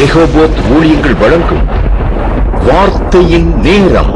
Rehoboth ஊழியங்கள் வழங்கும் வார்த்தையின் நேரம்.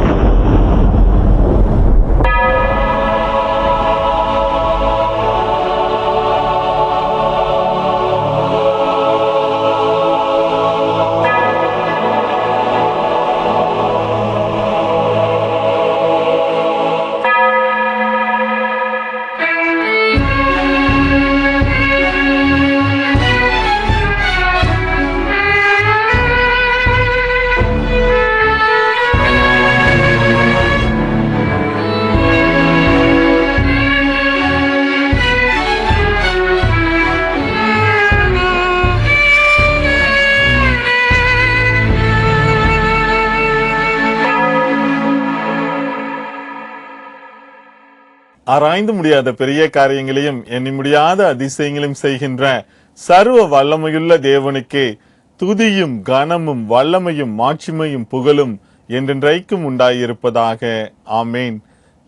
ஆராய்ந்து முடியாத பெரிய காரியங்களையும் எண்ணி முடியாத அதிசயங்களையும் செய்கின்ற சர்வ வல்லமையுள்ள தேவனுக்கே துதியும் கனமும் வல்லமையும் மாட்சிமையும் புகழும் என்றென்றைக்கும் உண்டாயிருப்பதாக. ஆமேன்.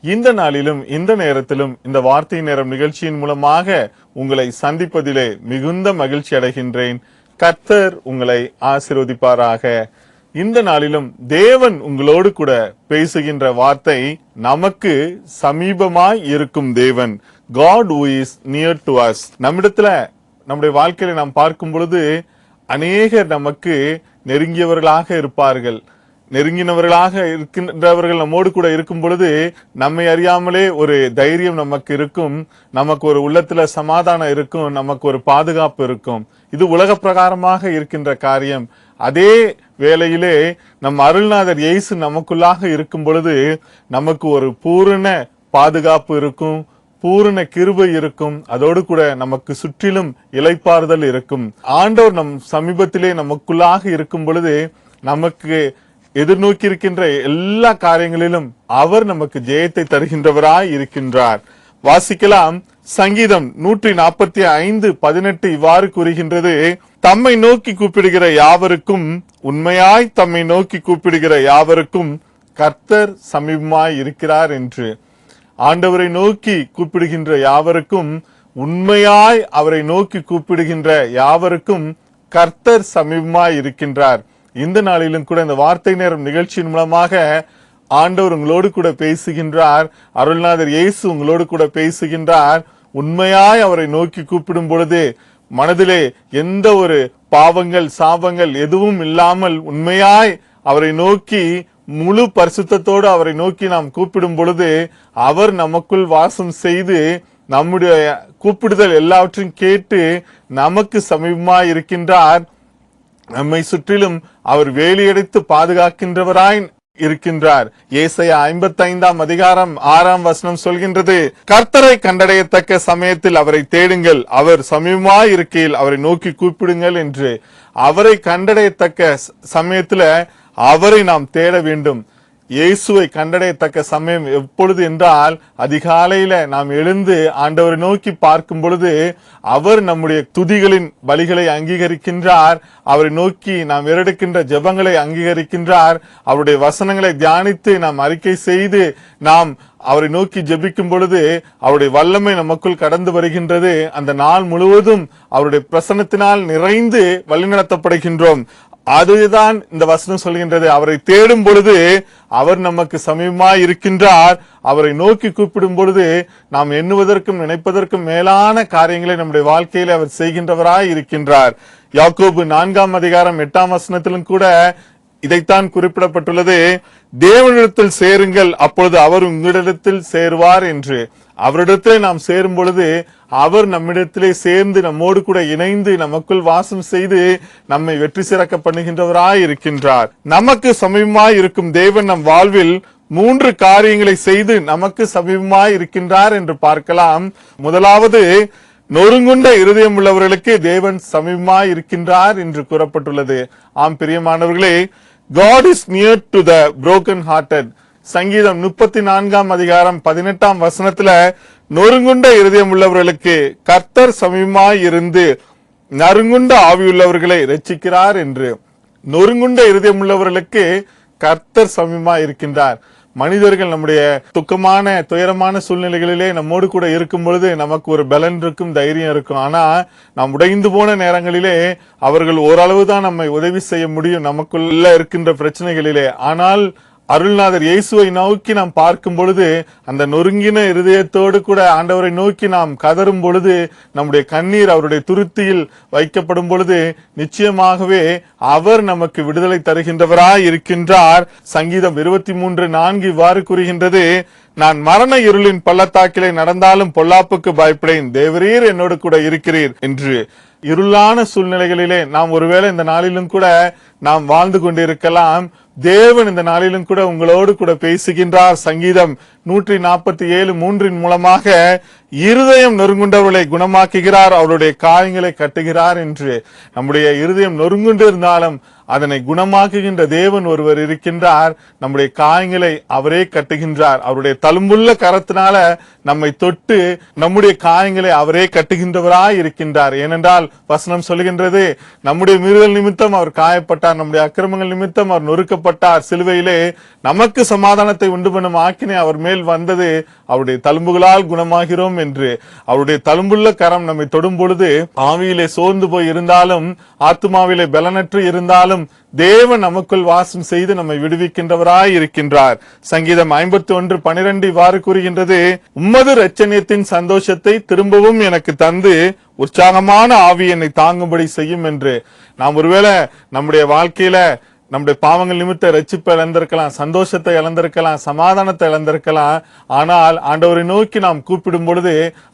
இந்த நாளிலும் இந்த நேரத்திலும் இந்த வார்த்தை நேரம் நிகழ்ச்சியின் மூலமாக உங்களை சந்திப்பதிலே மிகுந்த மகிழ்ச்சி அடைகின்றேன். கர்த்தர் உங்களை ஆசீர்வதிப்பாராக. இந்த நாளிலும் தேவன் உங்களோடு கூட பேசுகின்ற வார்த்தை, நமக்கு சமீபமாய் இருக்கும் தேவன். God who is near to us. நம்மிடத்துல நம்முடைய வாழ்க்கையில நாம் பார்க்கும் பொழுது அநேகர் நமக்கு நெருங்கியவர்களாக இருப்பார்கள். நெருங்கினவர்களாக இருக்கின்றவர்கள் நம்மோடு கூட இருக்கும் பொழுது நம்மை அறியாமலே ஒரு தைரியம் நமக்கு இருக்கும், நமக்கு ஒரு உள்ளத்துல சமாதானம் இருக்கும், நமக்கு ஒரு பாதுகாப்பு இருக்கும். இது உலக பிரகாரமாக இருக்கின்ற காரியம். அதே வேளையிலே நம் அருள்நாதர் இயேசு நமக்குள்ளாக இருக்கும் பொழுது நமக்கு ஒரு பூரண பாதுகாப்பு இருக்கும், பூரண கிருபை இருக்கும். அதோடு கூட நமக்கு சுற்றிலும் இளைப்பாறுதல் இருக்கும். ஆண்டவர் நம் சமீபத்திலே நமக்குள்ளாக இருக்கும் பொழுது நமக்கு எதிர்நோக்கி இருக்கின்ற எல்லா காரியங்களிலும் அவர் நமக்கு ஜெயத்தை தருகின்றவராய் இருக்கின்றார். வாசிக்கலாம். சங்கீதம் 145:18 இவ்வாறு கூறுகின்றது, தம்மை நோக்கி கூப்பிடுகிற யாவருக்கும், உண்மையாய் தம்மை நோக்கி கூப்பிடுகிற யாவருக்கும் கர்த்தர் சமீபமாய் இருக்கிறார் என்று. ஆண்டவரை நோக்கி கூப்பிடுகின்ற யாவருக்கும், உண்மையாய் அவரை நோக்கி கூப்பிடுகின்ற யாவருக்கும் கர்த்தர் சமீபமாய் இருக்கின்றார். இந்த நாளிலும் கூட இந்த வார்த்தை நேரம் நிகழ்ச்சியின் மூலமாக ஆண்டவர் உங்களோடு கூட பேசுகின்றார். அருள்நாதர் இயேசு உங்களோடு கூட பேசுகின்றார். உண்மையாய் அவரை நோக்கி கூப்பிடும் பொழுது மனதிலே எந்த ஒரு பாவங்கள் சாபங்கள் எதுவும் இல்லாமல் உண்மையாய் அவரை நோக்கி முழு பரிசுத்தத்தோடு அவரை நோக்கி நாம் கூப்பிடும் பொழுது அவர் நமக்குள் வாசம் செய்து நம்முடைய கூப்பிடுதல் எல்லாவற்றையும் கேட்டு நமக்கு சமீபமாய் இருக்கின்றார். நம்மை சுற்றிலும் அவர் வேலியடைத்து பாதுகாக்கின்றவராய் இருக்கின்றார். ஏசாயா 55:6 சொல்கின்றது, கர்த்தரை கண்டடையத்தக்க சமயத்தில் அவரை தேடுங்கள், அவர் சமீபமாய் இருக்கையில் அவரை நோக்கி கூப்பிடுங்கள் என்று. அவரை கண்டடையத்தக்க சமயத்துல அவரை நாம் தேட வேண்டும். இயேசுவை கண்டடையத்தக்க சமயம் எப்பொழுது என்றால், அதிகாலையில நாம் எழுந்து ஆண்டவரை நோக்கி பார்க்கும் பொழுது அவர் நம்முடைய துதிகளின் பலிகளை அங்கீகரிக்கின்றார். அவரை நோக்கி நாம் ஏறெடுக்கின்ற ஜெபங்களை அங்கீகரிக்கின்றார். அவருடைய வசனங்களை தியானித்து நாம் அறிக்கை செய்து நாம் அவரை நோக்கி ஜெபிக்கும் பொழுது அவருடைய வல்லமை நமக்குள் கடந்து வருகின்றது. அந்த நாள் முழுவதும் அவருடைய பிரசன்னத்தினால் நிறைந்து வழிநடத்தப்படுகின்றோம். அதுதான் இந்த வசனம் சொல்கின்றது. அவரை தேடும் பொழுது அவர் நமக்கு சமீபமாய் இருக்கின்றார். அவரை நோக்கி கூப்பிடும் பொழுது நாம் எண்ணுவதற்கும் நினைப்பதற்கும் மேலான காரியங்களை நம்முடைய வாழ்க்கையில அவர் செய்கின்றவராய் இருக்கின்றார். யாக்கோபு 4:8 கூட இதைத்தான் குறிப்பிடப்பட்டுள்ளது, தேவனிடத்தில் சேருங்கள், அப்பொழுது அவர் உங்களிடத்தில் சேருவார் என்று. அவரிடத்திலே நாம் சேரும் பொழுது அவர் நம்மிடத்திலே சேர்ந்து நம்மோடு கூட இணைந்து நமக்குள் வாசம் செய்து நம்மை வெற்றி சிறக்க பண்ணுகின்றவராய் இருக்கின்றார். நமக்கு சமீபமாய் இருக்கும் தேவன் நம் வாழ்வில் 3 காரியங்களை செய்து நமக்கு சமீபமாய் இருக்கின்றார் என்று பார்க்கலாம். முதலாவது, நொறுங்குண்ட இருதயம் உள்ளவர்களுக்கு தேவன் சமீபமாய் இருக்கின்றார் என்று கூறப்பட்டுள்ளது. ஆம் பிரியமானவர்களே, God is near to the broken hearted. சங்கீதம் 34:18 நொறுங்குண்ட இருதயம் உள்ளவர்களுக்கு கர்த்தர் சமீபமாய் இருந்து நறுங்குண்ட ஆவியுள்ளவர்களை ரட்சிக்கிறார் என்று. நொறுங்குண்ட இருதயம் உள்ளவர்களுக்கு கர்த்தர் சமீபமாய் இருக்கின்றார். மனிதர்கள் நம்முடைய துக்கமான துயரமான சூழ்நிலைகளிலே நம்மோடு கூட இருக்கும் பொழுது நமக்கு ஒரு பலன் இருக்கும், தைரியம் இருக்கும். ஆனா நாம் உடைந்து போன நேரங்களிலே அவர்கள் ஓரளவு தான் நம்மை உதவி செய்ய முடியும் நமக்குள்ள இருக்கின்ற பிரச்சனைகளிலே. ஆனால் அருள்நாதர் இயேசுவை நோக்கி நாம் பார்க்கும் பொழுது, அந்த நொறுங்கின இருதயத்தோடு கூட ஆண்டவரை நோக்கி நாம் கதரும் பொழுது, நம்முடைய கண்ணீர் அவருடைய துருத்தியில் வைக்கப்படும் பொழுது நிச்சயமாகவே அவர் நமக்கு விடுதலை தருகின்றவராய் இருக்கின்றார். சங்கீதம் 23:4 இவ்வாறு கூறுகின்றது, நான் மரண இருளின் பள்ளத்தாக்கிலே நடந்தாலும் பொல்லாப்புக்கு பயப்படேன், தேவரீர் என்னோடு கூட இருக்கிறீர் என்று. இருளான சூழ்நிலைகளிலே நாம் ஒருவேளை இந்த நாளிலும் கூட நாம் வாழ்ந்து கொண்டிருக்கலாம். தேவன் இந்த நாளிலும் கூட உங்களோடு கூட பேசுகின்றார். சங்கீதம் 147:3 மூலமாக இருதயம் நொறுங்குண்டவர்களை குணமாக்குகிறார், அவருடைய காயங்களை கட்டுகிறார் என்று. நம்முடைய இருதயம் நொறுங்குண்டு இருந்தாலும் அதனை குணமாக்குகின்ற தேவன் ஒருவர் இருக்கின்றார். நம்முடைய காயங்களை அவரே கட்டுகின்றார். அவருடைய தழும்புள்ள கரத்தினால நம்மை தொட்டு நம்முடைய காயங்களை அவரே கட்டுகின்றவராய் இருக்கின்றார். ஏனென்றால் வசனம் சொல்லுகின்றது, நம்முடைய மீறுதல் நிமித்தம் அவர் காயப்பட்டார், நம்முடைய அக்கிரமங்கள் நிமித்தம் அவர் நொறுக்கப்பட்டார், சிலுவையிலே நமக்கு சமாதானத்தை உண்டு பண்ணும் ஆக்கினை அவர் மேல் வந்தது, அவருடைய தழும்புகளால் குணமாகிறோம் என்று. அவருடைய தழும்புள்ள கரம் நம்மை தொடும் பொழுது ஆவியிலே சோர்ந்து போய் இருந்தாலும், ஆத்துமாவிலே பலனற்று இருந்தாலும் தேவன் நமக்குள் வாசம் செய்து நம்மை விடுவிக்கின்றவராய் இருக்கின்றார். சங்கீதம் 51:12 இவ்வாறு கூறுகின்றது, உம்மது இரட்சணியத்தின் சந்தோஷத்தை திரும்பவும் எனக்கு தந்து உற்சாகமான ஆவி என்னை தாங்கும்படி செய்யும் என்று. நாம் ஒருவேளை நம்முடைய வாழ்க்கையில நம்முடைய பாவங்கள் நிமித்த ரட்சிப்பை இழந்திருக்கலாம், சந்தோஷத்தை இழந்திருக்கலாம், சமாதானத்தை இழந்திருக்கலாம். ஆனால் ஆண்டவரை நோக்கி நாம் கூப்பிடும் பொழுது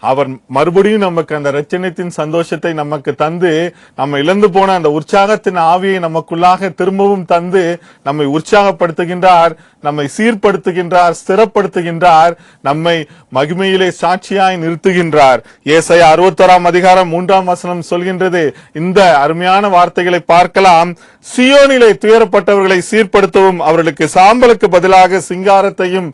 அவர் மறுபடியும் நமக்கு அந்த இரட்சணியத்தின் சந்தோஷத்தை நமக்கு தந்து, நம்ம இழந்து போன அந்த உற்சாகத்தின் ஆவியை நமக்குள்ளாக திரும்பவும் தந்து நம்மை உற்சாகப்படுத்துகின்றார், நம்மை சீர்படுத்துகின்றார், ஸ்திரப்படுத்துகின்றார், நம்மை மகிமையிலே சாட்சியாய் நிறுத்துகின்றார். ஏசாயா 61:3 சொல்கின்றது, இந்த அருமையான வார்த்தைகளை பார்க்கலாம். சியோனிலே துயரப்பட்டவர்களை சீர்படுத்தவும், அவர்களுக்கு சாம்பலுக்கு பதிலாக சிங்காரத்தையும்,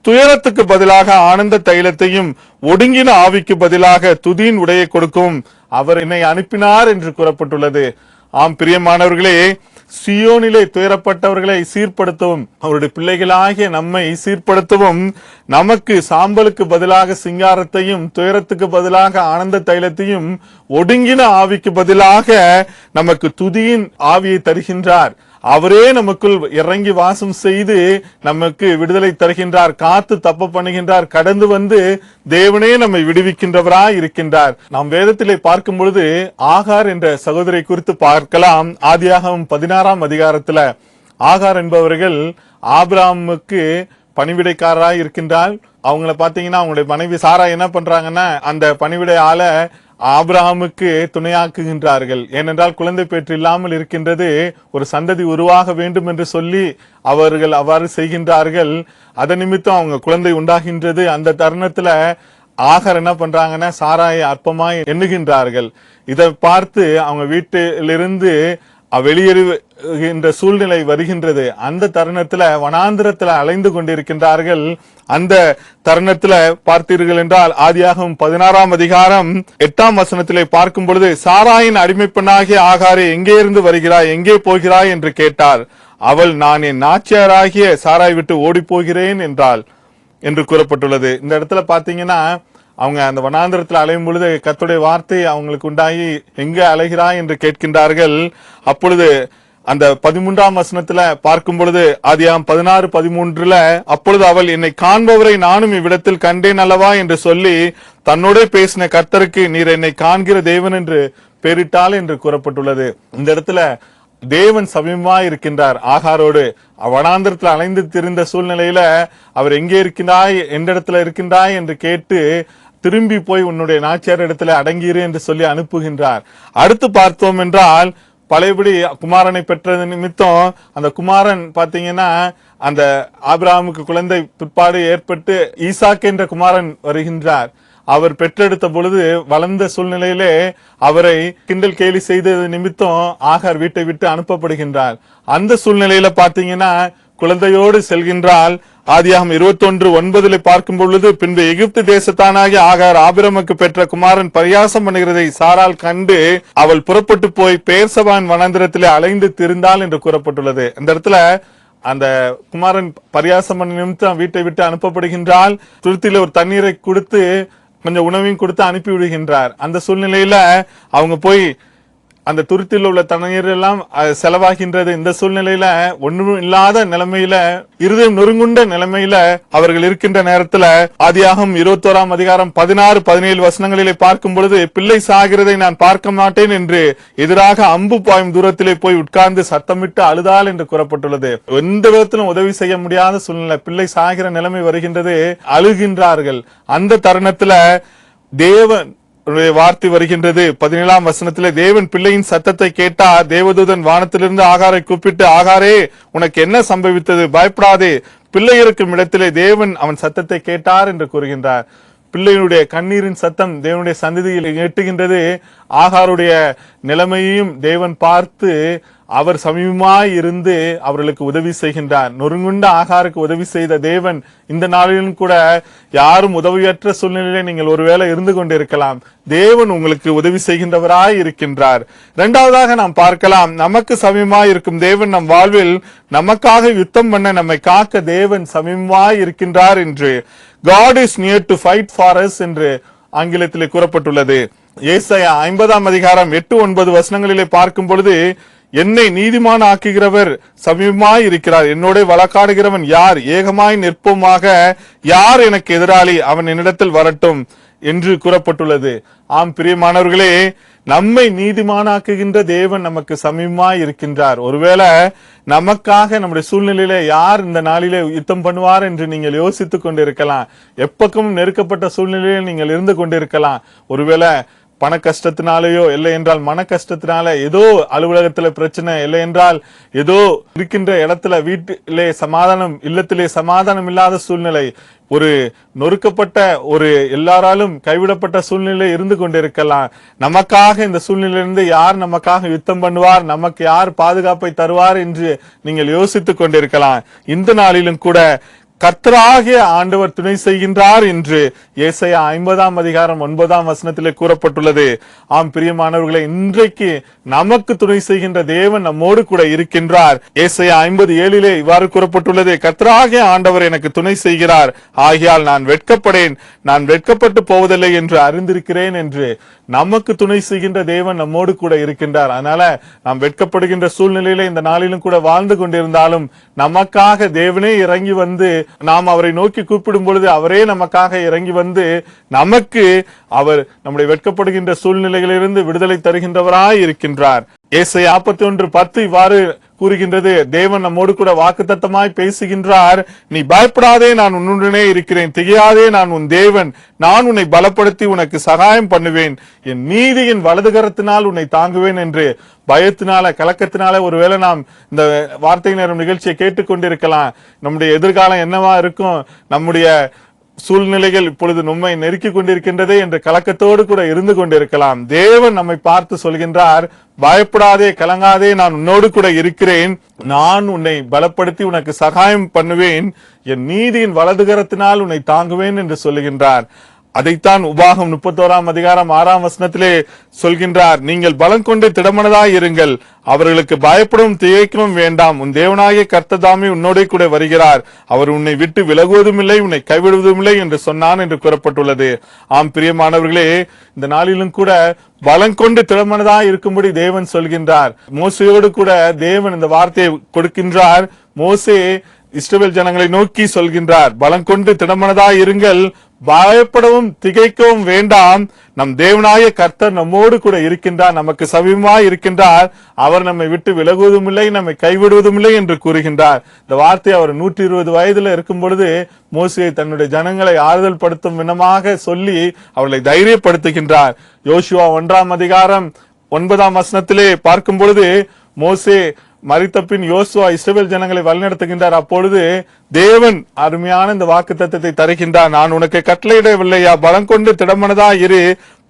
துயரத்துக்கு பதிலாக ஆனந்த தைலத்தையும், ஒடுங்கின ஆவிக்கு பதிலாக துதியின் உடையை கொடுக்கவும் அவர் என்னை அனுப்பினார் என்று கூறப்பட்டுள்ளது. ஆம் பிரியமானவர்களே, சியோனிலே துயரப்பட்டவர்களை சீர்படுத்தவும், அவருடைய பிள்ளைகளாகிய நம்மை சீர்படுத்தவும், நமக்கு சாம்பலுக்கு பதிலாக சிங்காரத்தையும், துயரத்துக்கு பதிலாக ஆனந்த தைலத்தையும், ஒடுங்கின ஆவிக்கு பதிலாக நமக்கு துதியின் ஆவியை தருகின்றார். அவரே நமக்குள் இறங்கி வாசம் செய்து நமக்கு விடுதலை தருகின்றார், காத்து தப்ப பண்ணுகின்றார், கடந்து வந்து தேவனே நம்மை விடுவிக்கின்றவராய் இருக்கின்றார். நாம் வேதத்திலே பார்க்கும் பொழுது ஆகார் என்ற சகோதரி குறித்து பார்க்கலாம். ஆதியாகமம் 16ஆம் அதிகாரத்துல ஆகார் என்பவர்கள் ஆபிரகாமுக்கு பணிவிடைக்காரராய் இருக்கின்றார். அவங்கள பாத்தீங்கன்னா அவங்களுடைய மனைவி சாரா என்ன பண்றாங்கன்னா, அந்த பணிவிடை ஆள ஆபிரகாமுக்கு துணையாக்குகின்றார்கள். ஏனென்றால் குழந்தை பேற்று இல்லாமல் இருக்கின்றது, ஒரு சந்ததி உருவாக வேண்டும் என்று சொல்லி அவர்கள் அவ்வாறு செய்கின்றார்கள். அதன் நிமித்தம் அவங்க குழந்தை உண்டாகின்றது. அந்த தருணத்துல ஆகார் என்ன பண்றாங்கன்னா, சாராயை அற்பமாய் எண்ணுகின்றார்கள். இதை பார்த்து அவங்க வீட்டிலிருந்து வெளியேறுகின்ற சூழ்நிலை வருகின்றது. அந்த தருணத்துல வனாந்திரத்துல அலைந்து கொண்டிருக்கின்றார்கள். அந்த தருணத்துல பார்த்தீர்கள் என்றால் ஆதியாகமம் 16ஆம் அதிகாரம் 8ஆம் வசனத்திலே பார்க்கும் பொழுது, சாராயின் அடிமைப்பெண்ணாகிய ஆகாரே, எங்கே இருந்து வருகிறாய், எங்கே போகிறாய் என்று கேட்டார். அவள், நான் என் நாச்சியாராகிய சாராய் விட்டு ஓடி போகிறேன் என்றாள் என்று கூறப்பட்டுள்ளது. இந்த இடத்துல பாத்தீங்கன்னா அவங்க அந்த வனாந்திரத்தில் அலையும் பொழுது கர்த்தருடைய வார்த்தை அவங்களுக்கு உண்டாகி, எங்க அலைகிறாய் என்று கேட்கின்றார்கள். அப்பொழுது அந்த 13ஆம் வசனத்துல பார்க்கும் பொழுது ஆதியாகமம் 16:13 அப்பொழுது அவள், என்னை காண்பவரை நானும் இவ்விடத்தில் கண்டேன் அல்லவா என்று சொல்லி தன்னோட பேசின கர்த்தருக்கு நீர் என்னை காண்கிற தேவன் என்று பெயரிட்டாள் என்று கூறப்பட்டுள்ளது. இந்த இடத்துல தேவன் சமீபமாய் இருக்கின்றார் ஆகாரோடு. வனாந்திரத்தில் அலைந்து திரிந்த சூழ்நிலையில அவர் எங்கே இருக்கின்றாய், எந்த இடத்துல இருக்கின்றாய் என்று கேட்டு திரும்பி போய் உன்னுடைய நாச்சியார் இடத்துல அடங்கியிரு என்று சொல்லி அனுப்புகின்றார். அடுத்து பார்த்தோம் என்றால், பழையபடி குமாரனை பெற்றது நிமித்தம் அந்த குமாரன் பாத்தீங்கன்னா அந்த ஆபிரகாமுக்கு குழந்தை பிற்பாடு ஏற்பட்டு ஈசாக்கு என்ற குமாரன் வருகின்றார். அவர் பெற்றெடுத்த பொழுது வளர்ந்த சூழ்நிலையிலே அவரை கிண்டல் கேலி செய்தது நிமித்தம் ஆகார் வீட்டை விட்டு அனுப்பப்படுகின்றார். அந்த சூழ்நிலையில பாத்தீங்கன்னா குழந்தையோடு செல்கின்றால். ஆதியாகமம் 21:9 பார்க்கும் பொழுது, பின்பு எகிப்து தேசத்தானாகிய ஆகார் ஆபிரமுக்கு பெற்ற குமாரன் பரியாசம் பண்ணுகிறதை சாரால் கண்டு அவள் புறப்பட்டு போய் பெயர்சபான் வனாந்திரத்திலே அலைந்து திரிந்தாள் என்று கூறப்பட்டுள்ளது. இந்த இடத்துல அந்த குமாரன் பரியாசம் பண்ண நிமித்தம் வீட்டை விட்டு அனுப்பப்படுகின்றால் துருத்தியில ஒரு தண்ணீரை கொடுத்து கொஞ்சம் உணவையும் கொடுத்து அனுப்பி விடுகின்றார். அந்த சூழ்நிலையில அவங்க போய் அந்த துருத்தியில் உள்ள தண்ணீர் எல்லாம் செலவாகின்றது. இந்த சூழ்நிலையில ஒண்ணும் இல்லாத நிலைமையில, இருதயம் நொறுங்குண்ட நிலைமையில அவர்கள் இருக்கின்ற நேரத்துல ஆதியாகமம் 21 அதிகாரம் 16-17 வசனங்களிலே பார்க்கும் பொழுது, பிள்ளை சாகிறதை நான் பார்க்க மாட்டேன் என்று எதிராக அம்பு பாயும் தூரத்திலே போய் உட்கார்ந்து சத்தமிட்டு அழுதாள் என்று கூறப்பட்டுள்ளது. எந்த விதத்திலும் உதவி செய்ய முடியாத சூழ்நிலை, பிள்ளை சாகிற நிலைமை வருகின்றது, அழுகின்றார்கள். அந்த தருணத்துல தேவன் வார்த்தை வருகின்றது. 17 வசனத்திலே, தேவன் பிள்ளையின் சத்தத்தை கேட்டார். தேவதூதன் வானத்திலிருந்து ஆகாரை கூப்பிட்டு, ஆகாரே உனக்கு என்ன சம்பவித்தது? பயப்படாதே. பிள்ளை இருக்கும் இடத்திலே தேவன் அவன் சத்தத்தை கேட்டார் என்று கூறுகின்றார். பிள்ளையுடைய கண்ணீரின் சத்தம் தேவனுடைய சந்ததியில் எட்டுகின்றது. ஆகாருடைய நிலைமையையும் தேவன் பார்த்து அவர் சமீபமாய் இருந்து அவர்களுக்கு உதவி செய்கின்றார். நொறுங்குண்ட ஆகாருக்கு உதவி செய்த தேவன் இந்த நாளிலும் கூட, யாரும் உதவியற்ற சூழ்நிலையிலே நீங்கள் ஒருவேளை இருந்து கொண்டிருக்கலாம், தேவன் உங்களுக்கு உதவி செய்கின்றவராய் இருக்கின்றார். இரண்டாவதாக நாம் பார்க்கலாம், நமக்கு சமீபமாய் இருக்கும் தேவன் நம் வாழ்வில் நமக்காக யுத்தம் பண்ண நம்மை காக்க தேவன் சமீபமாய் இருக்கின்றார் என்று God is near to fight for us என்று ஆங்கிலத்திலே கூறப்பட்டுள்ளது. ஏசாயா 50 அதிகாரம் 8-9 வசனங்களிலே பார்க்கும் பொழுது, என்னை நீதிமான் ஆக்குகிறவர் சமீபமாய் இருக்கிறார், என்னோட வழக்காடுகிறவன் யார்? ஏகமாய் நிற்போமாக, யார் எனக்கு எதிராளி? அவன் என்னிடத்தில் வரட்டும் என்று கூறப்பட்டுள்ளது. ஆம் பிரியமானவர்களே, நம்மை நீதிமானாக்குகின்ற தேவன் நமக்கு சமீபமாய் இருக்கின்றார். ஒருவேளை நமக்காக நம்முடைய சூழ்நிலையில யார் இந்த நாளிலே யுத்தம் பண்ணுவார் என்று நீங்கள் யோசித்துக் கொண்டிருக்கலாம். எப்பக்கமும் நெருக்கப்பட்ட சூழ்நிலையில் நீங்கள் இருந்து கொண்டிருக்கலாம். ஒருவேளை பண கஷ்டத்தினாலேயோ, இல்லை என்றால் மன கஷ்டத்தினால, ஏதோ அலுவலகத்துல பிரச்சனை, இல்லை என்றால் ஏதோ இருக்கின்ற இடத்துல வீட்டிலே சமாதானம், இல்லத்திலே சமாதானம் இல்லாத சூழ்நிலை, ஒரு நொறுக்கப்பட்ட, ஒரு எல்லாராலும் கைவிடப்பட்ட சூழ்நிலை இருந்து கொண்டிருக்கலாம். நமக்காக இந்த சூழ்நிலையிலிருந்து யார் நமக்காக யுத்தம் பண்ணுவார், நமக்கு யார் பாதுகாப்பை தருவார் என்று நீங்கள் யோசித்துக் கொண்டிருக்கலாம். இந்த நாளிலும் கூட கர்த்தராகிய ஆண்டவர் துணை செய்கின்றார் என்று ஏசாயா 50 அதிகாரம் 9 வசனத்திலே கூறப்பட்டுள்ளது. ஆம் பிரியமானவர்களே, இன்றைக்கு நமக்கு துணை செய்கின்ற தேவன் நம்மோடு கூட இருக்கின்றார். ஏசாயா 57 இவ்வாறு கூறப்பட்டுள்ளது, கர்த்தராகிய ஆண்டவர் எனக்கு துணை செய்கிறார், ஆகையால் நான் வெட்கப்படேன், நான் வெட்கப்பட்டு போவதில்லை என்று அறிந்திருக்கிறேன் என்று நமக்கு துணை செய்கின்ற தேவன் நம்மோடு கூட இருக்கின்றார். அதனால நாம் வெட்கப்படுகின்ற சூழ்நிலையில இந்த நாளிலும் கூட வாழ்ந்து கொண்டிருந்தாலும், நமக்காக தேவனே இறங்கி வந்து, நாம் அவரை நோக்கி கூப்பிடும் பொழுது அவரே நமக்காக இறங்கி வந்து நமக்கு அவர் நம்முடைய வெட்கப்படுகின்ற சூழ்நிலைகளிலிருந்து விடுதலை தருகின்றவராய் இருக்கின்றார். ஏசாயா 41:10 இவ்வாறு கூறுகின்றது, தேவன் நம்மோடு கூட வாக்குத்தத்தமாய் பேசுகின்றார். நீ பயப்படாதே, நான் உன்னுடனே இருக்கிறேன், திகையாதே, நான் உன் தேவன், நான் உன்னை பலப்படுத்தி உனக்கு சகாயம் பண்ணுவேன், என் நீதியின் வலதுகரத்தினால் உன்னை தாங்குவேன் என்று. பயத்தினால, கலக்கத்தினால ஒருவேளை நாம் இந்த வார்த்தை நேரம் நிகழ்ச்சியை கேட்டுக்கொண்டிருக்கலாம். நம்முடைய எதிர்காலம் என்னவா இருக்கும், நம்முடைய சூழ்நிலைகள் இப்பொழுது நம்மை நெருக்கி கொண்டிருக்கின்றதே என்ற கலக்கத்தோடு கூட இருந்து கொண்டிருக்கலாம். தேவன் நம்மை பார்த்து சொல்கின்றார், பயப்படாதே, கலங்காதே, நான் உன்னோடு கூட இருக்கிறேன், நான் உன்னை பலப்படுத்தி உனக்கு சகாயம் பண்ணுவேன், என் நீதியின் வலதுகரத்தினால் உன்னை தாங்குவேன் என்று சொல்லுகின்றார். அதைத்தான் உபாகம் 31 அதிகாரம் 6 வசனத்திலே சொல்கின்றார், நீங்கள் பலம் கொண்டு திடமனதாய் இருங்கள், அவர்களுக்கு பயப்படும் திகைக்கவும் வேண்டாம், உன் தேவனாகிய கர்த்ததாமே உன்னோட கூட வருகிறார், அவர் உன்னை விட்டு விலகுவதும் இல்லை, உன்னை கைவிடுவதும் இல்லை என்று சொன்னான் என்று கூறப்பட்டுள்ளது. ஆம் பிரியமானவர்களே, இந்த நாளிலும் கூட பலம் கொண்டு திடமனதாய் இருக்கும்படி தேவன் சொல்கின்றார். மோசையோடு கூட தேவன் இந்த வார்த்தையை கொடுக்கின்றார். மோசே இஸ்ரவேல் ஜனங்களை நோக்கி சொல்கின்றார், பலம் கொண்டு திடமனதாய் இருங்கள், பயப்படவும் திகைக்கவும் வேண்டாம், நம் தேவனாய கர்த்தர் நம்மோடு கூட இருக்கின்றார், நமக்கு சமீபமாய் இருக்கின்றார், அவர் நம்மை விட்டு விலகுவதும் இல்லை, நம்மை கைவிடுவதும் இல்லை என்று கூறுகின்றார். இந்த வார்த்தை அவர் 120 வயதுல இருக்கும் பொழுது மோசே தன்னுடைய ஜனங்களை ஆறுதல் படுத்தும் விதமாக சொல்லி அவர்களை தைரியப்படுத்துகின்றார். யோசுவா 1 அதிகாரம் 9 வசனத்திலே பார்க்கும் பொழுது, மோசே மரித்த பின் யோசுவா இஸ்ரவேல் ஜனங்களை வழிநடத்துகின்றார். அப்பொழுது தேவன் அருமையான இந்த வாக்குத்தத்தத்தை தருகின்றார், நான் உனக்கு கட்டளையிடவில்லையா, பலம் கொண்டு திடமனதா இரு,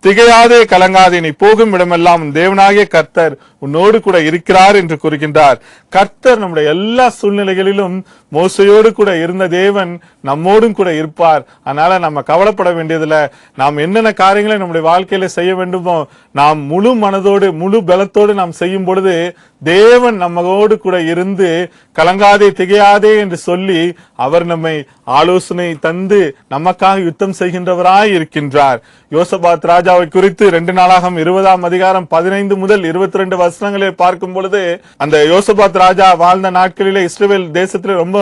திகையாதே கலங்காதே, நீ போகும் இடமெல்லாம் உன் தேவனாகிய கர்த்தர் உன்னோடு கூட இருக்கிறார் என்று கூறுகின்றார். கர்த்தர் நம்முடைய எல்லா சூழ்நிலைகளிலும் மோசையோடு கூட இருந்த தேவன் நம்மோடும் கூட இருப்பார். அதனால நம்ம கவலைப்பட வேண்டியதில்ல. நாம் என்னென்ன காரியங்களை நம்முடைய வாழ்க்கையில செய்ய வேண்டுமோ நாம் முழு மனதோடு முழு பலத்தோடு நாம் செய்யும் பொழுது தேவன் நம்மோடு கூட இருந்து கலங்காதே திகையாதே என்று சொல்லி அவர் நம்மை ஆலோசனை தந்து நமக்காக யுத்தம் செய்கின்றவராய் இருக்கின்றார். யோசபாத் ராஜாவை குறித்து 2 நாளாகமம் 20ஆம் அதிகாரம் 15 முதல் 22 வசனங்களை பார்க்கும் பொழுது, அந்த யோசபாத் ராஜா வாழ்ந்த நாட்களிலே இஸ்ரவேல் தேசத்திலே ரொம்ப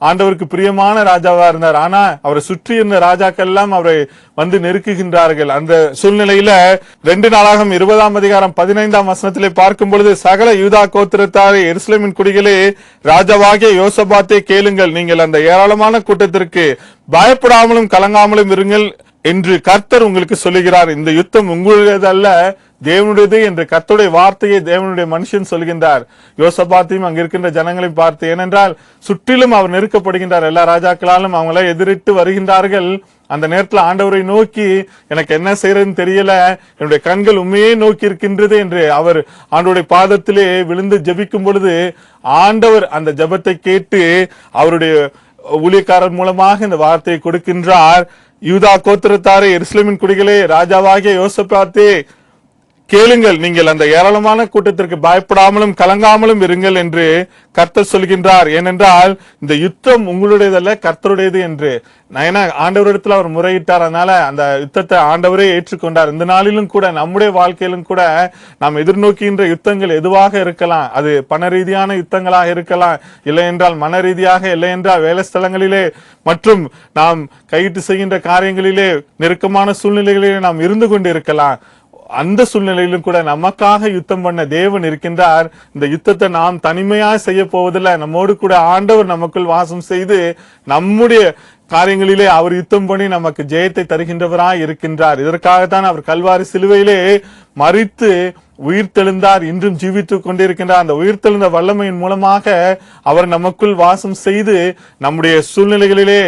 ஆண்டவருக்கு பிரியமான ராஜாவா இருந்தார். ஆனா அவரை சுற்றி இருந்த ராஜாக்கள் எல்லாம் அவரை வந்து நெருக்குகின்றார்கள். அந்த சூழ்நிலையில 2 நாளாகமம் 20ஆம் அதிகாரம் 15ஆம் வசனத்திலே பார்க்கும் பொழுது, சகல யூதா கோத்திரத்தாரே எருசலேமின் குடிகளே, ராஜாவாகிய யோசபாத்தை கேளுங்கள், நீங்கள் அந்த ஏராளமான கூட்டத்திற்கு பயப்படாமலும் கலங்காமலும் இருங்கள் என்று கர்த்தர் உங்களுக்கு சொல்லுகிறார். இந்த யுத்தம் உங்களுடையது அல்ல, தேவனுடையது என்று கர்த்தருடைய வார்த்தையை தேவனுடைய மனுஷன் சொல்கின்றார். யோசபாத்தையும் அங்க இருக்கின்ற ஜனங்களை பார்த்து, ஏனென்றால் சுற்றிலும் அவர் நெருக்கப்படுகின்றார். எல்லா ராஜாக்களாலும் அவங்கள எதிரிட்டு வருகின்றார்கள். அந்த நேரத்தில் ஆண்டவரை நோக்கி, எனக்கு என்ன செய்யறதுன்னு தெரியல, என்னுடைய கண்கள் உண்மையே நோக்கி இருக்கின்றது என்று அவர் ஆண்டவருடைய பாதத்திலே விழுந்து ஜெபிக்கும் பொழுது ஆண்டவர் அந்த ஜெபத்தை கேட்டு அவருடைய ஊழியக்காரர் மூலமாக இந்த வார்த்தையை கொடுக்கின்றார். யூதா கோத்திரத்தாரே எருசலேமின் குடிகளே, ராஜாவாகிய யோசபாத்தே கேளுங்கள், நீங்கள் அந்த ஏராளமான கூட்டத்திற்கு பயப்படாமலும் கலங்காமலும் இருங்கள் என்று கர்த்தர் சொல்கின்றார். ஏனென்றால் இந்த யுத்தம் உங்களுடையதல்ல, கர்த்தருடையது என்று ஆண்டவரிடத்தில் அவர் முறையிட்டார். அதனால அந்த யுத்தத்தை ஆண்டவரே ஏற்றுக்கொண்டார். இந்த நாளிலும் கூட நம்முடைய வாழ்க்கையிலும் கூட நாம் எதிர்நோக்கின்ற யுத்தங்கள் எதுவாக இருக்கலாம். அது பண ரீதியான யுத்தங்களாக இருக்கலாம், இல்லை என்றால் மன ரீதியாக, இல்லை என்றால் வேலை ஸ்தலங்களிலே மற்றும் நாம் கையிட்டு செய்கின்ற காரியங்களிலே நெருக்கமான சூழ்நிலைகளிலே நாம் இருந்து கொண்டு இருக்கலாம். அந்த சூழ்நிலையிலும் கூட நமக்காக யுத்தம் பண்ண தேவன் இருக்கின்றார். இந்த யுத்தத்தை நாம் தனிமையா செய்ய போவதில்லை, நம்மோடு கூட ஆண்டவர் நமக்குள் வாசம் செய்து நம்முடைய காரியங்களிலே அவர் யுத்தம் பண்ணி நமக்கு ஜெயத்தை தருகின்றவராய் இருக்கின்றார். இதற்காகத்தான் அவர் கல்வாரி சிலுவையிலே மரித்து உயிர்த்தெழுந்தார், இன்றும் ஜீவித்துக் கொண்டிருக்கின்றார். அந்த உயிர்த்தெழுந்த வல்லமையின் மூலமாக அவர் நமக்குள் வாசம் செய்து நம்முடைய சூழ்நிலைகளிலே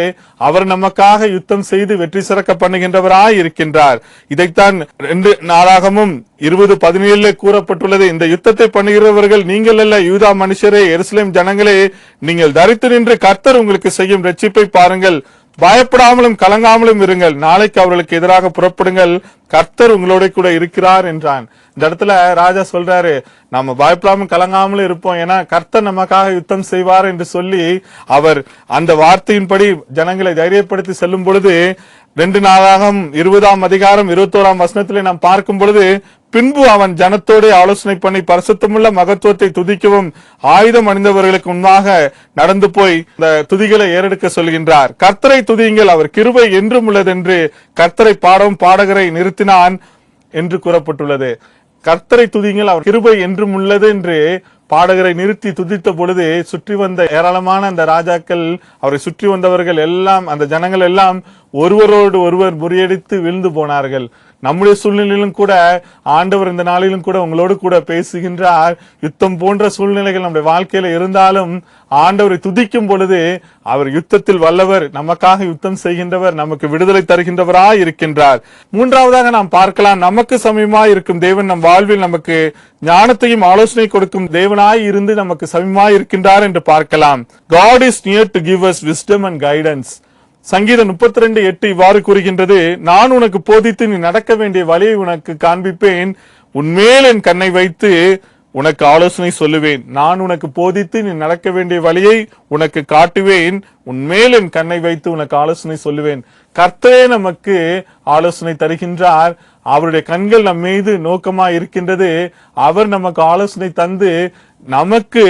அவர் நமக்காக யுத்தம் செய்து வெற்றி சிறக்க பண்ணுகின்றவராய் இருக்கின்றார். இதைத்தான் 2 நாளாகமும் 20:17 கூறப்பட்டுள்ளது. இந்த யுத்தத்தை பண்ணுகிறவர்கள் நீங்கள் அல்ல, யூதா மனுஷரே, எருசலேம் ஜனங்களே, நீங்கள் தரித்து நின்று கர்த்தர் உங்களுக்கு செய்யும் ரட்சிப்பை பாருங்கள், பயப்படாமலும் கலங்காமலும் இருங்கள், நாளைக்கு அவர்களுக்கு எதிராக புறப்படுங்கள், கர்த்தர் உங்களோட கூட இருக்கிறார் என்றான். இந்த இடத்துல ராஜா சொல்றாரு, நம்ம பயப்படாமல் கலங்காமலும் இருப்போம், ஏன்னா கர்த்தர் நமக்காக யுத்தம் செய்வார் என்று சொல்லி அவர் அந்த வார்த்தையின்படி ஜனங்களை தைரியப்படுத்தி செல்லும் பொழுது 2 நாளாகமம் 20ஆம் அதிகாரம் 21ஆம் வசனத்திலே நாம் பார்க்கும் பொழுது, பின்பு அவன் ஜனத்தோடு ஆலோசனை பண்ணி பரிசுத்தமுள்ள மகத்துவத்தை துதிக்கவும் ஆயுதம் அணிந்தவர்களுக்கு முன்னாக நடந்து போய் இந்த துதிகளை ஏறெடுக்க சொல்கின்றார். கர்த்தரை துதியுங்கள், அவர் கிருபை என்றும் உள்ளது என்று கர்த்தரை பாடவும் பாடகரை நிறுத்தினான் என்று கூறப்பட்டுள்ளது. கர்த்தரை துதியுங்கள், அவர் கிருபை என்றும் உள்ளது என்று பாடகரை நிறுத்தி துதித்த பொழுது சுற்றி வந்த ஏராளமான அந்த ராஜாக்கள், அவரை சுற்றி வந்தவர்கள் எல்லாம், அந்த ஜனங்கள் எல்லாம் ஒருவரோடு ஒருவர் முறியடித்து விழுந்து போனார்கள். நம்முடைய சூழ்நிலையிலும் கூட ஆண்டவர் இந்த நாளிலும் கூட உங்களோடு கூட பேசுகின்றார். யுத்தம் போன்ற சூழ்நிலைகள் நம்முடைய வாழ்க்கையில இருந்தாலும் ஆண்டவரை துதிக்கும் பொழுது அவர் யுத்தத்தில் வல்லவர், நமக்காக யுத்தம் செய்கின்றவர், நமக்கு விடுதலை தருகின்றவராய் இருக்கின்றார். 3ஆவதாக நாம் பார்க்கலாம், நமக்கு சமயமாய் இருக்கும் தேவன் நம் வாழ்வில் நமக்கு ஞானத்தையும் ஆலோசனை கொடுக்கும் தேவனாய் இருந்து நமக்கு சமயமாய் இருக்கின்றார் என்று பார்க்கலாம். God is near to give us wisdom and guidance. சங்கீதம் 32:8 இவ்வாறு கூறுகின்றது, நான் உனக்கு போதித்து நீ நடக்க வேண்டிய வழியை உனக்கு காண்பிப்பேன், உன்மேல் என் கண்ணை வைத்து உனக்கு ஆலோசனை சொல்லுவேன். நான் உனக்கு போதித்து நீ நடக்க வேண்டிய வழியை உனக்கு காட்டுவேன், உன்மேல் என் கண்ணை வைத்து உனக்கு ஆலோசனை சொல்லுவேன். கர்த்தரே நமக்கு ஆலோசனை தருகின்றார். அவருடைய கண்கள் நம் மீது நோக்கமாய் இருக்கின்றது. அவர் நமக்கு ஆலோசனை தந்து நமக்கு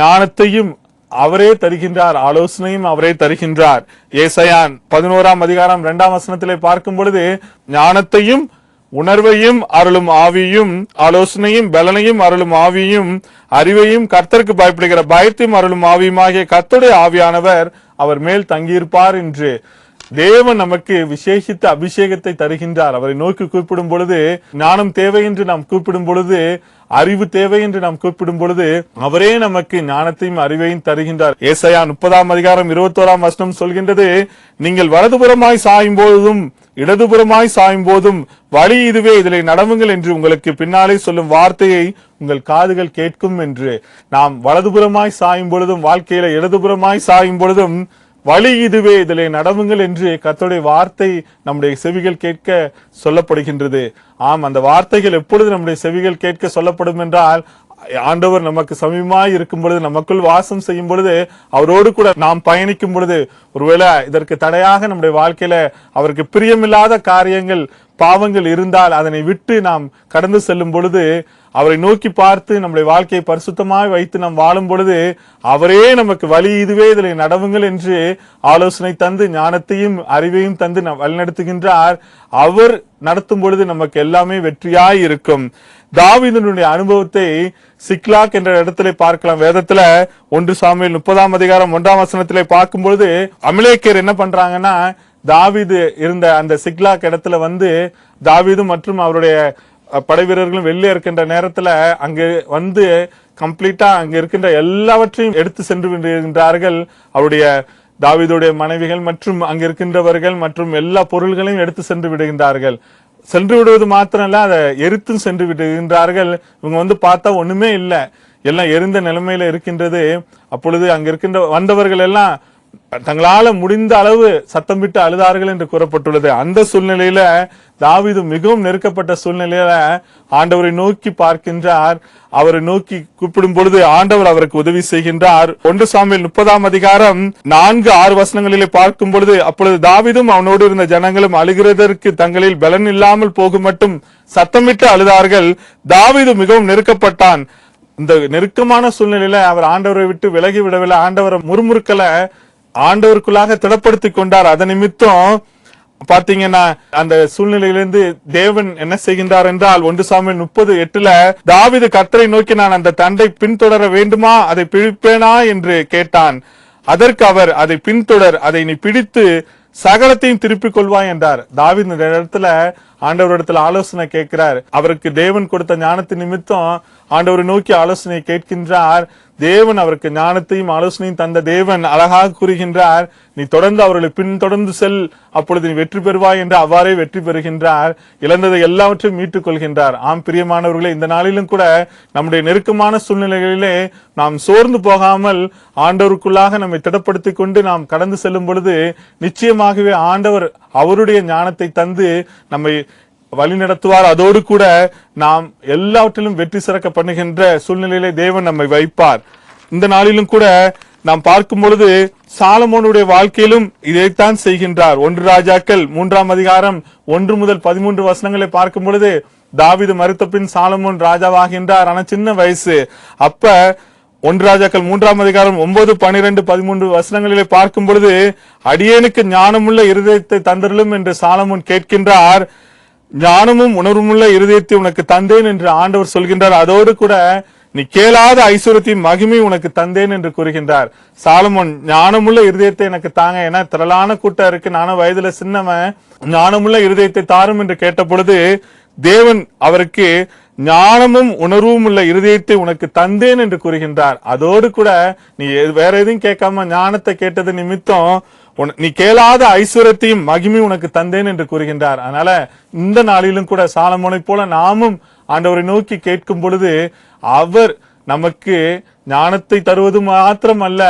ஞானத்தையும் அவரே தருகின்றார், ஆலோசனையும் அவரே தருகின்றார். ஏசாயா 11ஆம் அதிகாரம் 2ஆம் வசனத்திலே பார்க்கும் பொழுது, ஞானத்தையும் உணர்வையும் அருளும் ஆவியும், ஆலோசனையும் பலனையும் அருளும் ஆவியும், அறிவையும் கர்த்தருக்கு பயப்படுகிற பயத்தையும் அருளும் ஆவியுமாகிய கர்த்தருடைய ஆவியானவர் அவர் மேல் தங்கியிருப்பார் என்று தேவன் நமக்கு விசேஷித்த அபிஷேகத்தை தருகின்றார். அவரை நோக்கி கூப்பிடும் பொழுது, ஞானம் தேவை என்று நாம் கூப்பிடும் பொழுது, அறிவு தேவை என்று நாம் கூப்பிடும் பொழுது அவரே நமக்கு ஞானத்தையும் அறிவையும் தருகின்றார். ஏசாயா 30ஆம் அதிகாரம் 21ஆம் வசனம் சொல்கின்றது, நீங்கள் வலதுபுறமாய் சாயும் பொழுதும் இடதுபுறமாய் சாயும் போதும் வழி இதுவே, இதிலே நடவுங்கள் என்று உங்களுக்கு பின்னாலே சொல்லும் வார்த்தையை உங்கள் காதுகள் கேட்கும் என்று. நாம் வலதுபுறமாய் சாயும் பொழுதும், வாழ்க்கையில இடதுபுறமாய் சாயும் பொழுதும் வழி இதுவே, இதிலே நடவுங்கள் என்று கர்த்தருடைய வார்த்தை நம்முடைய செவிகள் கேட்க சொல்லப்படுகின்றது. ஆம், அந்த வார்த்தைகள் எப்பொழுது நம்முடைய செவிகள் கேட்க சொல்லப்படும் என்றால், ஆண்டவர் நமக்கு சமீபமாய் இருக்கும் பொழுது, நமக்குள் வாசம் செய்யும் பொழுது, அவரோடு கூட நாம் பயணிக்கும் பொழுது, ஒருவேளை இதற்கு தடையாக நம்முடைய வாழ்க்கையில அவருக்கு பிரியமில்லாத காரியங்கள், பாவங்கள் இருந்தால் அதனை விட்டு நாம் கடந்து செல்லும் பொழுது, அவரை நோக்கி பார்த்து நம்முடைய வாழ்க்கையை பரிசுத்தமாய் வைத்து நாம் வாழும் பொழுது, அவரே நமக்கு வழி இதுவே, இதில் நடவுங்கள் என்று ஆலோசனை தந்து ஞானத்தையும் அறிவையும் தந்து வழிநடத்துகின்றார். அவர் நடத்தும் பொழுது நமக்கு எல்லாமே வெற்றியாய் இருக்கும். தாவீதினுடைய அனுபவத்தை சிக்லாக் என்ற இடத்திலே பார்க்கலாம். வேதத்துல 1 சாமுவேல் 30ஆம் அதிகாரம் 1ஆம் வசனத்திலே பார்க்கும் பொழுது, அமலேக்கியர் என்ன பண்றாங்கன்னா, தாவீது இருந்த அந்த சிக்லாக் இடத்துல வந்து தாவீது மற்றும் அவருடைய படை வீரர்களும் வெளியே இருக்கின்ற நேரத்துல அங்க வந்து கம்ப்ளீட்டா அங்க இருக்கின்ற எல்லாவற்றையும் எடுத்து சென்று விடுகின்றார்கள். அவருடைய தாவீதுடைய மனைவிகள் மற்றும் அங்க இருக்கின்றவர்கள் மற்றும் எல்லா பொருள்களையும் எடுத்து சென்று விடுகின்றார்கள். சென்று விடுவது மாத்திரம் இல்ல, அதை எரித்தும் சென்று விடுகின்றார்கள். இவங்க வந்து பார்த்தா ஒண்ணுமே இல்லை, எல்லாம் எரிந்த நிலைமையில இருக்கின்றது. அப்பொழுது அங்க இருக்கின்ற வந்தவர்கள் எல்லாம் தங்களால முடிந்த அளவு சத்தம் விட்டு அழுதார்கள் என்று கூறப்பட்டுள்ளது. அந்த சூழ்நிலையில தாவீது மிகவும் நெருக்கப்பட்ட சூழ்நிலையில ஆண்டவரை நோக்கி பார்க்கின்றார். அவரை நோக்கி கூப்பிடும் பொழுது ஆண்டவர் அவருக்கு உதவி செய்கின்றார். 1 சாமுவேல் 30ஆம் அதிகாரம் 4-6 வசனங்களிலே பார்க்கும் பொழுது, அப்பொழுது தாவீதும் அவனோடு இருந்த ஜனங்களும் அழுகிறதற்கு தங்களில் பலன் இல்லாமல் போகும் மட்டும் சத்தமிட்டு அழுதார்கள். தாவீது மிகவும் நெருக்கப்பட்டான். இந்த நெருக்கமான சூழ்நிலையில அவர் ஆண்டவரை விட்டு விலகி விடவில்லை. ஆண்டவரை முறுமுறுக்கல, ஆண்டவருக்குள்ளாக திடப்படுத்திக் கொண்டார். அதன் நிமித்தம் பாத்தீங்கன்னா அந்த சூழ்நிலையிலிருந்து தேவன் என்ன செய்கின்றார் என்றால், 1 சாமுவேல் 30:8 தாவீது கர்த்தரை நோக்கி, நான் அந்த தண்டை பின்தொடர வேண்டுமா, அதை பிடிப்பேனா என்று கேட்டான். அதற்கு அவர், அதை பின்தொடர், அதை நீ பிடித்து சகலத்தையும் திருப்பிக் கொள்வாய் என்றார். தாவீது இந்த இடத்துல ஆண்டவரிடத்துல ஆலோசனை கேட்கிறார். அவருக்கு தேவன் கொடுத்த ஞானத்தின் நிமித்தம் ஆண்டவரை நோக்கி ஆலோசனை கேட்கின்றார். தேவன் அவருக்கு ஞானத்தையும் ஆலோசனையும் தந்த தேவன் அழகாக கூறுகின்றார், நீ தொடர்ந்து அவர்களை பின்தொடர்ந்து செல், அப்பொழுது நீ வெற்றி பெறுவாய் என்று அவ்வாறே வெற்றி பெறுகின்றார். இழந்ததை எல்லாவற்றையும் மீட்டுக் கொள்கின்றார். ஆம் பிரியமானவர்களே, இந்த நாளிலும் கூட நம்முடைய நெருக்கமான சூழ்நிலைகளிலே நாம் சோர்ந்து போகாமல் ஆண்டவருக்குள்ளாக நம்மை திடப்படுத்திக் கொண்டு நாம் கடந்து செல்லும் பொழுது நிச்சயமாகவே ஆண்டவர் அவருடைய ஞானத்தை தந்து நம்மை வழி நடத்துவார். அதோடு கூட நாம் எல்லாவற்றிலும் வெற்றி சிறக்க பண்ணுகின்ற சூழ்நிலையிலே தேவன் நம்மை வைப்பார். இந்த நாளிலும் கூட நாம் பார்க்கும் பொழுது சாலமோனுடைய வாழ்க்கையிலும் இதைத்தான் செய்கின்றார். 1 ராஜாக்கள் 3ஆம் அதிகாரம் 1 முதல் 13 வசனங்களை பார்க்கும் பொழுது, தாவீது மரித்த பின் சாலமோன் ராஜாவாகின்றார். ஆனா சின்ன வயசு. அப்ப 1 ராஜாக்கள் 3ஆம் அதிகாரம் 9, 12, 13 வசனங்களிலே பார்க்கும் பொழுது, அடியேனுக்கு ஞானமுள்ள இருதயத்தை தந்தருளும் என்று சாலமோன் கேட்கின்றார். ஞானமும் உணர்வுமுள்ள இருதயத்தை உனக்கு தந்தேன் என்று ஆண்டவர் சொல்கின்றார். அதோடு கூட நீ கேளாத ஐஸ்வர்யத்தின் மகிமை உனக்கு தந்தேன் என்று கூறுகின்றார். சாலமோன் ஞானமுள்ள இருதயத்தை எனக்கு தாங்க, ஏன்னா திரளான கூட்டம் இருக்கு, நானும் வயதுல சின்னவன், ஞானமுள்ள இருதயத்தை தாரும் என்று கேட்ட பொழுது தேவன் அவருக்கு ஞானமும் உணர்வும் உள்ள இருதயத்தை உனக்கு தந்தேன் என்று கூறுகின்றார். அதோடு கூட நீ வேற எதையும் கேட்காம ஞானத்தை கேட்டது நிமித்தம் நீ கேளாத ஐஸ்வர்யத்தையும் மகிமை உனக்கு தந்தேன் என்று கூறுகின்றார். அதனால இந்த நாளிலும் கூட சாலமோனை போல நாமும் ஆண்டவரை நோக்கி கேட்கும் பொழுது அவர் நமக்கு ஞானத்தை தருவது மாத்திரமல்ல,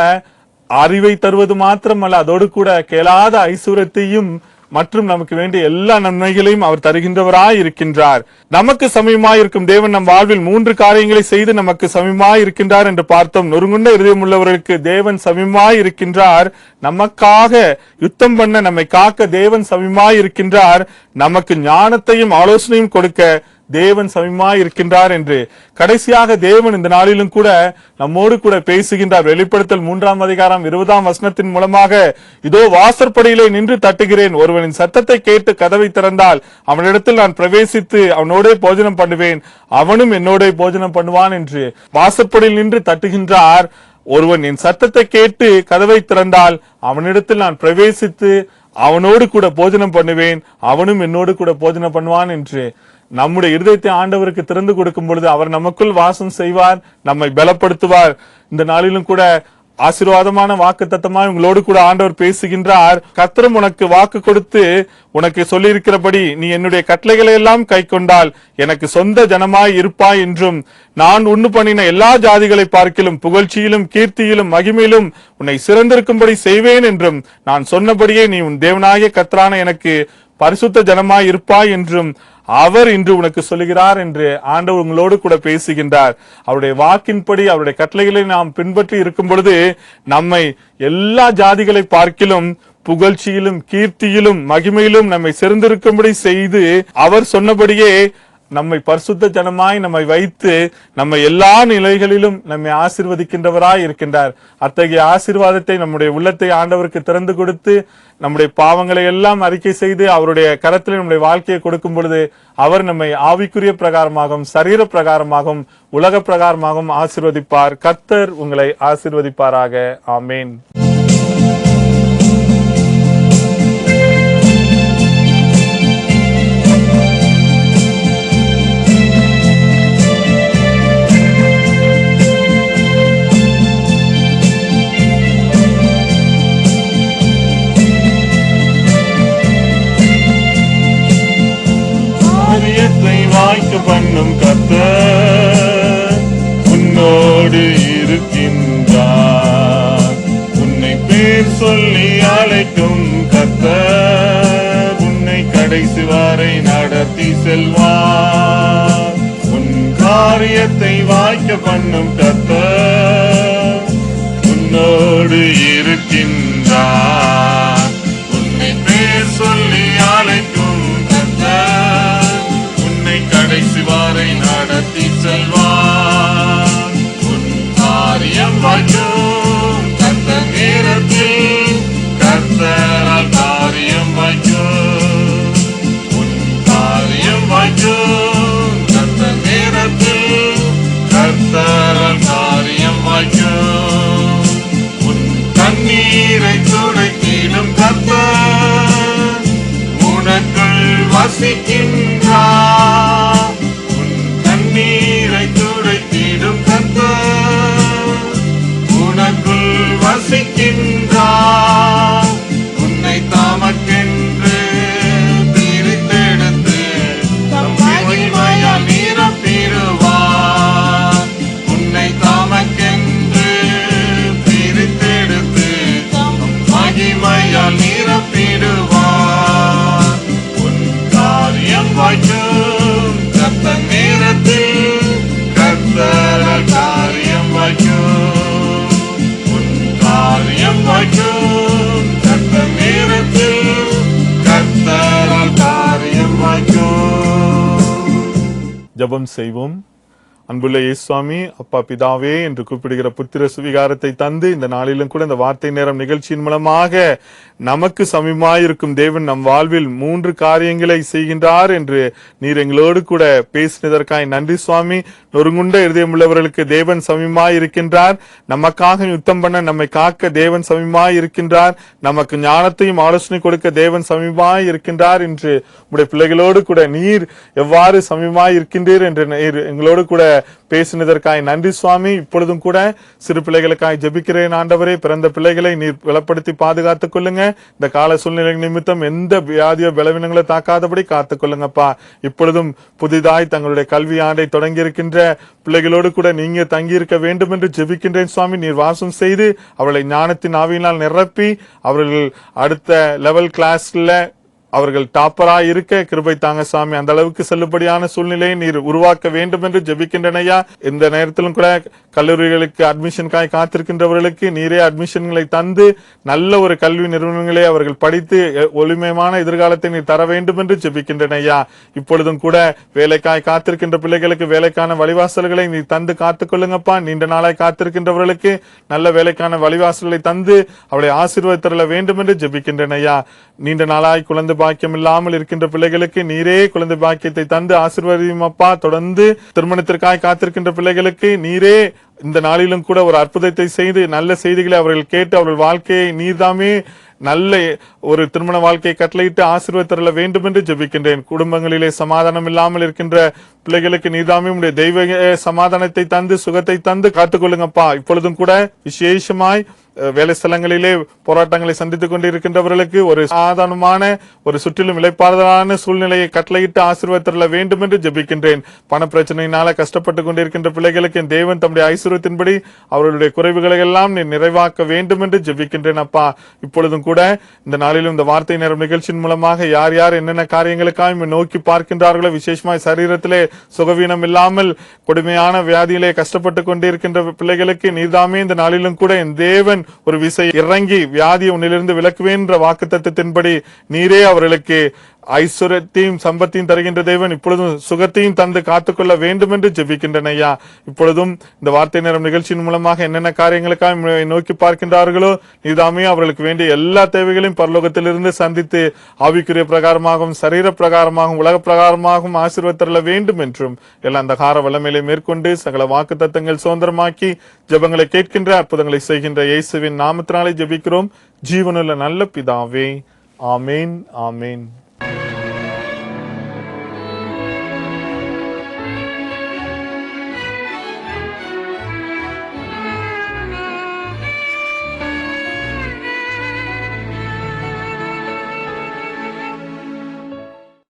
அறிவை தருவது மாத்திரமல்ல, அதோடு கூட கேளாத ஐஸ்வர்யத்தையும் மற்றும் நமக்கு வேண்டிய எல்லா நன்மைகளையும் அவர் தருகின்றவராய் இருக்கின்றார். நமக்கு சமயமாயிருக்கும் தேவன் நம் வாழ்வில் 3 காரியங்களை செய்து நமக்கு சமயமாய் இருக்கின்றார் என்று பார்த்தோம். நொறுங்குண்ட இருதயம் உள்ளவர்களுக்கு தேவன் சமயமாய் இருக்கின்றார். நமக்காக யுத்தம் பண்ண நம்மை காக்க தேவன் சமயமாய் இருக்கின்றார். நமக்கு ஞானத்தையும் ஆலோசனையும் கொடுக்க தேவன் சமயமாய் இருக்கின்றார் என்று. கடைசியாக தேவன் இந்த நாளிலும் கூட நம்மோடு கூட பேசுகின்றார். வெளிப்படுத்தல் 3ஆம் அதிகாரம் 20ஆம் வசனத்தின் மூலமாக, இதோ வாசற்படியிலே நின்று தட்டுகிறேன், ஒருவனின் சத்தத்தை கேட்டு கதவை திறந்தால் அவனிடத்தில் நான் பிரவேசித்து அவனோட போஜனம் பண்ணுவேன், அவனும் என்னோட போஜனம் பண்ணுவான் என்று. வாசற்படியில் நின்று தட்டுகின்றார். ஒருவன் என் சத்தத்தை கேட்டு கதவை திறந்தால் அவனிடத்தில் நான் பிரவேசித்து அவனோடு கூட போஜனம் பண்ணுவேன், அவனும் என்னோடு கூட போஜனம் பண்ணுவான் என்று. நம்முடைய இருதயத்தை ஆண்டவருக்கு திறந்து கொடுக்கும் பொழுது அவர் நமக்குள் வாசம் செய்வார், நம்மை பலப்படுத்துவார். இந்த நாளிலும் கூட ஆசீர்வாதமான வாக்குத்தத்தமாய் உங்களோடு கூட ஆண்டவர் பேசுகின்றார். கர்த்தரும் உனக்கு வாக்கு கொடுத்து உனக்கு சொல்லியிருக்கிறபடி நீ என்னுடைய கட்டளைகளை எல்லாம் கை கொண்டால் எனக்கு சொந்த ஜனமாய் இருப்பாய் என்றும், நான் உண்டு பண்ணின எல்லா ஜாதிகளை பார்க்கிலும் புகழ்ச்சியிலும் கீர்த்தியிலும் மகிமையிலும் உன்னை சிறந்திருக்கும்படி செய்வேன் என்றும், நான் சொன்னபடியே நீ உன் தேவனாகிய கர்த்தரான எனக்கு பரிசுத்த ஜனமாய் இருப்பாய் என்றும் அவர் இன்று உனக்கு சொல்லுகிறார் என்று ஆண்டவர் உங்களோடு கூட பேசுகின்றார். அவருடைய வாக்கின்படி அவருடைய கட்டளைகளை நாம் பின்பற்றி இருக்கும் பொழுது நம்மை எல்லா ஜாதிகளை பார்க்கிலும் புகழ்ச்சியிலும் கீர்த்தியிலும் மகிமையிலும் நம்மை சிறந்திருக்கும்படி செய்து அவர் சொன்னபடியே நம்மை பரிசுத்த ஜனமாய் நம்மை வைத்து நம்ம எல்லா நிலைகளிலும் நம்மை ஆசீர்வதிக்கின்றவராய் இருக்கின்றார். அத்தகைய ஆசீர்வாதத்தை நம்முடைய உள்ளத்தை ஆண்டவருக்கு திறந்து கொடுத்து நம்முடைய பாவங்களை எல்லாம் அறிக்கை செய்து அவருடைய கரத்தில் நம்முடைய வாழ்க்கையை கொடுக்கும் பொழுது அவர் நம்மை ஆவிக்குரிய பிரகாரமாகவும் சரீர பிரகாரமாகவும் உலக பிரகாரமாகவும் ஆசீர்வதிப்பார். கர்த்தர் உங்களை ஆசீர்வதிப்பாராக. ஆமேன். வாய்க்க பண்ணும் கர்த்தர் உன்னோடு இருக்கின்றார். உன்னை பேர் சொல்லி அழைக்கும் கர்த்தர் உன்னை கடைசி வரை நடத்தி செல்வார். உன் காரியத்தை வாய்க்க பண்ணும் கர்த்தர் உன்னோடு இருக்கின்றார். உன்னை பேர் சொல்லி அழைக்கும் கடைசி வரை நடத்தி செல்வார். உன் காரியம் வைக்கும் கர்த்தர் நேரத்தில் கர்த்தரால் காரியம் வைக்கும். உன் காரியம் வைக்கும் கர்த்தர் நேரத்தில் கர்த்தரால் காரியம் வைக்கும். உன் கண்ணீரை துடைத்திடும் கர்த்தர் உனக்குள் வசிக்கின்றார். நீரை துடைத்திடும் கர்த்தர் உனக்குள் வசிக்கின்றார். உன்னை தமக்கென்று பிரித்தெடுத்து தம் மகிமையால் நிரப்பிடுவார். உன்னை தமக்கென்று பிரித்தெடுத்து தம் மகிமையால் நிரப்பிடுவார். உன் காரியம் வாய்க்கும் கர்த்தர் நேரத்தில் கர்த்தரால் காரியம் வைக்கும். உன் காரியம் வைக்கும் கர்த்தர் நேரத்தில் கர்த்தரால் காரியம் வைக்கும். ஜெபம் செய்வோம். அன்புள்ள இயேசுவாமி, அப்பா பிதாவே என்று கூப்பிடுகிற புத்திர சுவிகாரத்தை தந்து இந்த நாளிலும் கூட இந்த வார்த்தை நேரம் நிகழ்ச்சியின் மூலமாக நமக்கு சமீபமாயிருக்கும் தேவன் நம் வாழ்வில் 3 காரியங்களை செய்கின்றார் என்று நீர் எங்களோடு கூட பேசினதற்காய் நன்றி சுவாமி. நொறுங்குண்ட இருதயம் உள்ளவர்களுக்கு தேவன் சமீபமாய் இருக்கின்றார். நமக்காக யுத்தம் பண்ண நம்மை காக்க தேவன் சமீபமாய் இருக்கின்றார். நமக்கு ஞானத்தையும் ஆலோசனை கொடுக்க தேவன் சமீபமாய் இருக்கின்றார் என்று உடைய பிள்ளைகளோடு கூட நீர் எவ்வாறு சமீபமாய் இருக்கின்றீர் என்று நீர் எங்களோடு கூட பேசினதற்காய் நன்றி சுவாமி. இப்பொழுதும் கூட சிறு பிள்ளைகளுக்காய் ஜெபிக்கிறேன் ஆண்டவரே. பிறந்த பிள்ளைகளை நீர் பலப்படுத்தி பாதுகாத்துக் கொள்ளுங்க. இந்த கால சூழ்நிலை நிமித்தம் எந்த வியாதியோ பலவீனங்களை தாக்காதபடி காத்துக் கொள்ளுங்கப்பா. இப்பொழுதும் புதிதாய் தங்களுடைய கல்வி ஆண்டை தொடங்கி இருக்கின்ற பிள்ளைகளோடு கூட நீங்க தங்கி இருக்க வேண்டும் என்று ஜெபிக்கின்றேன் சுவாமி. நீர் வாசம் செய்து அவர்களை ஞானத்தின் ஆவியினால் நிரப்பி அவர்கள் அடுத்த லெவல் கிளாஸ்ல அவர்கள் டாப்பராய் இருக்க கிருபை தாங்க சாமி. அந்த அளவுக்கு செல்லுபடியான சூழ்நிலையை நீர் உருவாக்க வேண்டும் என்று ஜெபிக்கின்றனையா. இந்த நேரத்திலும் கூட கல்லூரிகளுக்கு அட்மிஷனுக்காய் காத்திருக்கின்றவர்களுக்கு நீரே அட்மிஷன்களை தந்து நல்ல ஒரு கல்வி நிறுவனங்களை அவர்கள் படித்து ஒளிமயமான எதிர்காலத்தை நீர் தர வேண்டும் என்று ஜெபிக்கின்றனையா. இப்பொழுதும் கூட வேலைக்காய் காத்திருக்கின்ற பிள்ளைகளுக்கு வேலைக்கான வழிவாசல்களை நீர் தந்து காத்துக் கொள்ளுங்கப்பா. நீண்ட நாளாய் காத்திருக்கின்றவர்களுக்கு நல்ல வேலைக்கான வழிவாசல்களை தந்து அவளை ஆசீர்வதித்தரல வேண்டும் என்று ஜெபிக்கின்றனையா. நீண்ட நாளாய் குழந்தை பாக்கியம் இல்லாமல் இருக்கின்ற பிள்ளைகளுக்கு நீரே குழந்தை பாக்கியத்தை தந்து ஆசீர்வதியும் அப்பா. தொடர்ந்து திருமணத்திற்காக காத்திருக்கின்ற பிள்ளைகளுக்கு நீரே இந்த நாளிலும் கூட ஒரு அற்புதத்தை செய்து நல்ல செய்திகளை அவர்கள் கேட்டு அவர்கள் வாழ்க்கையை நீர்தாமே நல்ல ஒரு திருமண வாழ்க்கையை கட்டளையிட்டு ஆசீர்வதித்தரல வேண்டும் என்று ஜெபிக்கின்றேன். குடும்பங்களிலே சமாதானம் இல்லாமல் இருக்கின்ற பிள்ளைகளுக்கு நீதாமே உடைய தெய்வ சமாதானத்தை தந்து சுகத்தை தந்து காத்துக்கொள்ளுங்கப்பா. இப்பொழுதும் கூட விசேஷமாய் வேலை ஸ்தலங்களிலே போராட்டங்களை சந்தித்துக் கொண்டிருக்கின்றவர்களுக்கு ஒரு சாதாரணமான ஒரு சுற்றிலும் இளைப்பாறுதலான சூழ்நிலையை கட்டளையிட்டு ஆசீர்வதித்தரல வேண்டும் என்று ஜெபிக்கின்றேன். பண பிரச்சனையினால கஷ்டப்பட்டு கொண்டிருக்கின்ற பிள்ளைகளுக்கு என் தேவன் தம்முடைய ஐஸ்வர்யத்தின்படி அவர்களுடைய குறைவுகளை எல்லாம் நீ நிறைவாக்க வேண்டும் என்று ஜெபிக்கின்றேன் அப்பா. இப்பொழுதும் கூட இந்த நாளிலும் இந்த வார்த்தை நேரம் நிகழ்ச்சியின் மூலமாக யார் யார் என்னென்ன காரியங்களுக்காக நோக்கி பார்க்கின்றார்களோ, விசேஷமாய் சரீரத்திலே சுகவீனம் இல்லாமல் கொடுமையான வியாதியிலே கஷ்டப்பட்டு கொண்டிருக்கின்ற பிள்ளைகளுக்கு நீதாமே இந்த நாளிலும் கூட என் தேவன் ஒரு விசை இறங்கி வியாதியை உன்னிலிருந்து விலக்குவேன் என்ற வாக்குத்தத்தத்தின்படி நீரே அவர்களுக்கு ஐஸ்வர்யத்தையும் சம்பத்தையும் தருகின்ற தேவன் இப்பொழுதும் சுகத்தையும் தந்து காத்துக்கொள்ள வேண்டும் என்று ஜெபிக்கின்றன ஐயா. இப்பொழுதும் இந்த வார்த்தை நேரம் நிகழ்ச்சியின் மூலமாக என்னென்ன காரியங்களுக்காக நோக்கி பார்க்கின்றார்களோ நீதாமே அவர்களுக்கு வேண்டிய எல்லா தேவைகளையும் பரலோகத்திலிருந்து சந்தித்து ஆவிக்குரிய பிரகாரமாகவும் சரீர பிரகாரமாகவும் உலக பிரகாரமாகவும் ஆசீர்வதித்தரல வேண்டும் என்றும் எல்லாம் அந்த கார வல்லமையிலே மேற்கொண்டு சகல வாக்கு தத்தங்கள் சுதந்திரமாக்கி ஜெபங்களை கேட்கின்ற அற்புதங்களை செய்கின்ற இயேசுவின் நாமத்தினாலே ஜெபிக்கிறோம் ஜீவனுள்ள நல்ல பிதாவே. ஆமேன், ஆமேன்.